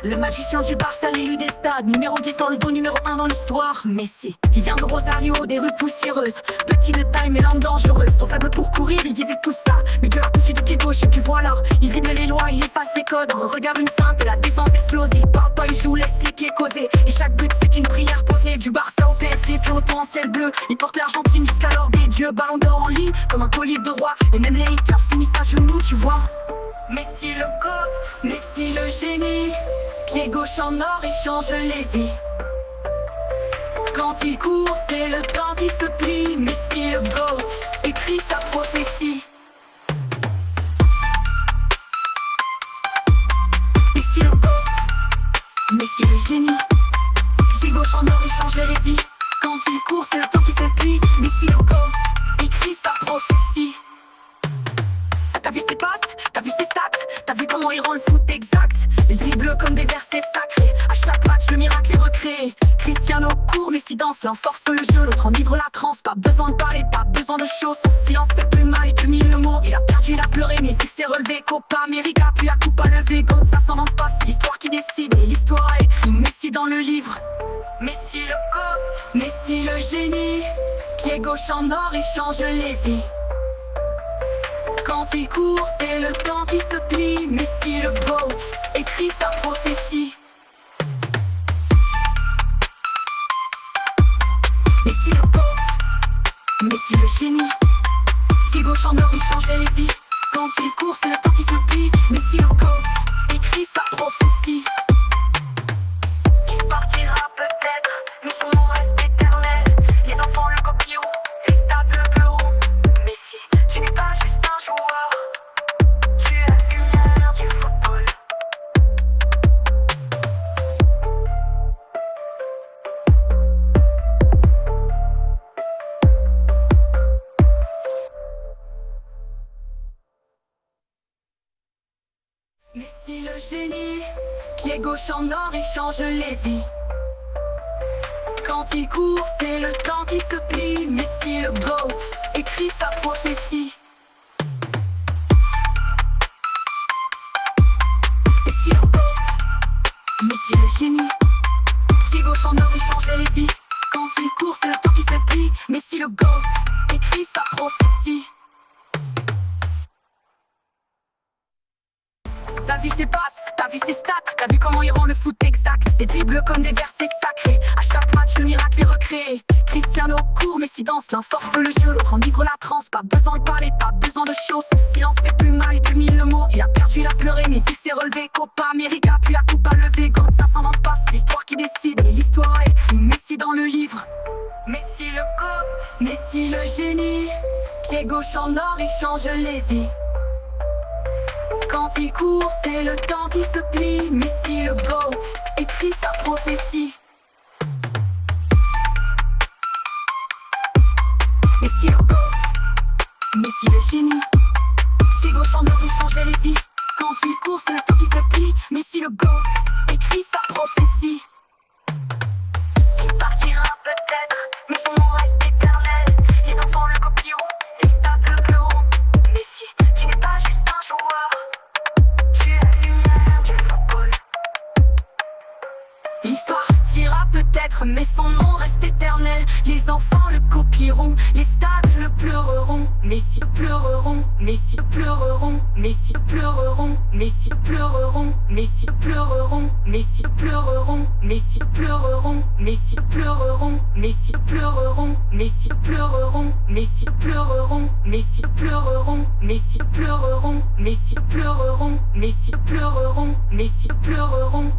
Le magicien du Barça, l'élu des stades, numéro 10 dans le dos, numéro 1 dans l'histoire. Messi, qui vient de Rosario, des rues poussiéreuses, petit de taille mais l'âme dangereuse. Trop faible pour courir, il disait tout ça, mais Dieu a touché du pied gauche et puis voilà. Il dribble les lois, il efface les codes, on regarde une feinte et la défense explose. Il parle pas, il joue, laisse les pieds causer, et chaque but c'est une prière posée. Du Barça au PSG, puis au temps en ciel bleu, il porte l'Argentine jusqu'à l'or des dieux. Ballon d'or en ligne, comme un collier de roi, et même les haters finissent à genoux, tu vois. Messi le GOAT, Messi le génie, pied gauche en or, il change les vies. Quand il court, c'est le temps qui se plie. Messi le GOAT, écrit sa prophétie. Messi le GOAT, Messi le génie, pied gauche en or, il change les vies. Quand il court, c'est le temps qui se plie. Messi le GOAT, écrit sa prophétie. T'as vu ses passes, t'as vu ses stats, t'as vu comment il rend le foot exact. Les dribbles comme des versets sacrés, à chaque match le miracle est recréé. Cristiano court, Messi danse, l'un force le jeu, l'autre enivre la transe. Pas besoin de parler, pas besoin de choses, son silence fait plus mal et tu mille le mot. Il a perdu, il a pleuré, mais il s'est relevé. Copa América, puis la coupe à lever. GOAT, ça s'invente pas, c'est l'histoire qui décide, et l'histoire a écrit Messi dans le livre. Messi le GOAT, Messi le génie, pied gauche en or, il change les vies. Quand il court, c'est le temps qui se plie. Messi le GOAT, écrit sa prophétie. Messi le GOAT, Messi le génie, pied gauche en or, il change les vies. Quand il court, c'est le temps qui se plie. Messi le GOAT, écrit sa prophétie. Il partira peut-être, mais son nom reste éternel. Les enfants le copieront, les stades le pleureront. Messi, tu n'es pas juste un joueur, tu es la lumière du football. Messi le génie, pied gauche en or, il change les vies. Quand il court, c'est le temps qui se plie. Messi le GOAT, écrit sa prophétie. Messi le GOAT, Messi le génie, pied gauche en or, il change les vies. Quand il court, c'est le temps qui se plie. Messi le GOAT, écrit sa prophétie. T'as vu ses passes, t'as vu ses stats, t'as vu comment il rend le foot exact. Des dribbles comme des versets sacrés, à chaque match le miracle est recréé. Cristiano court, Messi danse, l'un force le jeu, l'autre enivre la transe. Pas besoin de parler, pas besoin de choses, son silence fait plus mal et tu mille le mot. Il a perdu, il a pleuré, mais il s'est relevé. Copa América, puis la coupe à lever. GOAT, ça s'invente pas, c'est l'histoire qui décide, et l'histoire a écrit Messi dans le livre. Messi le GOAT, Messi le génie, pied gauche en or, il change les vies. Quand il court, c'est le temps qui se plie. Messi le GOAT, écrit sa prophétie. Messi le GOAT, Messi le génie, pied gauche en or, il change les vies. Quand il court, c'est le temps qui se plie. Messi le GOAT, écrit sa prophétie. Il partira peut-être, mais son nom reste éternel. Les enfants le copieront, les stades le pleureront. Messi, tu n'es pas juste un joueur, tu es la lumière du football. Il partira peut-être, mais son nom reste éternel. Les enfants le copieront, les stades le pleureront. Messi pleureront, Messi pleureront, Messi pleureront, Messi pleureront, Messi pleureront, Messi pleureront, Messi pleureront, Messi pleureront, Messi pleureront, Messi pleureront, Messi pleureront, Messi pleureront, Messi pleureront, Messi pleureront, Messi pleureront, Messi pleureront.